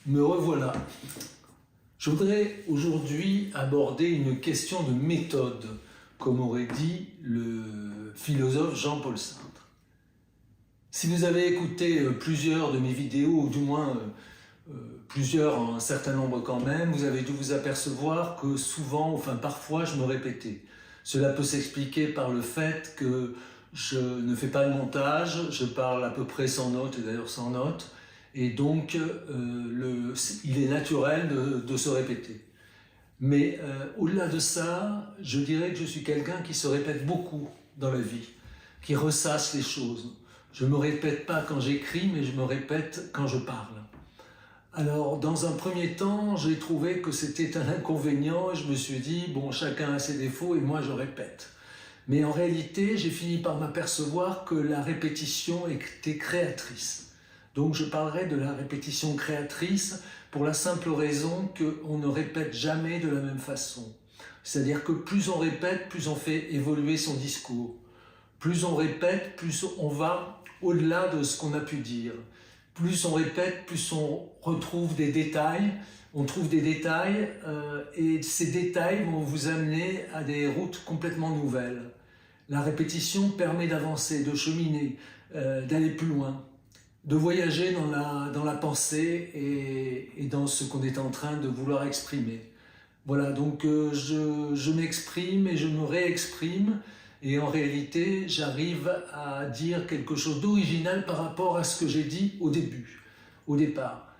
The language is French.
Me revoilà. Je voudrais aujourd'hui aborder une question de méthode, comme aurait dit le philosophe Jean-Paul Sartre. Si vous avez écouté plusieurs de mes vidéos, ou du moins plusieurs, un certain nombre quand même, vous avez dû vous apercevoir que souvent, enfin parfois, je me répétais. Cela peut s'expliquer par le fait que je ne fais pas de montage, je parle à peu près sans notes, et d'ailleurs sans notes, et donc il est naturel de se répéter. Mais au-delà de ça, je dirais que je suis quelqu'un qui se répète beaucoup dans la vie, qui ressasse les choses. Je ne me répète pas quand j'écris, mais je me répète quand je parle. Alors, dans un premier temps, j'ai trouvé que c'était un inconvénient et je me suis dit, bon, chacun a ses défauts et moi je répète. Mais en réalité, j'ai fini par m'apercevoir que la répétition était créatrice. Donc je parlerai de la répétition créatrice pour la simple raison qu'on ne répète jamais de la même façon. C'est-à-dire que plus on répète, plus on fait évoluer son discours. Plus on répète, plus on va au-delà de ce qu'on a pu dire. Plus on répète, plus on retrouve des détails, on trouve des détails et ces détails vont vous amener à des routes complètement nouvelles. La répétition permet d'avancer, de cheminer, d'aller plus loin, de voyager dans la pensée et dans ce qu'on est en train de vouloir exprimer. Voilà, donc je m'exprime et je me réexprime. Et en réalité, j'arrive à dire quelque chose d'original par rapport à ce que j'ai dit au départ.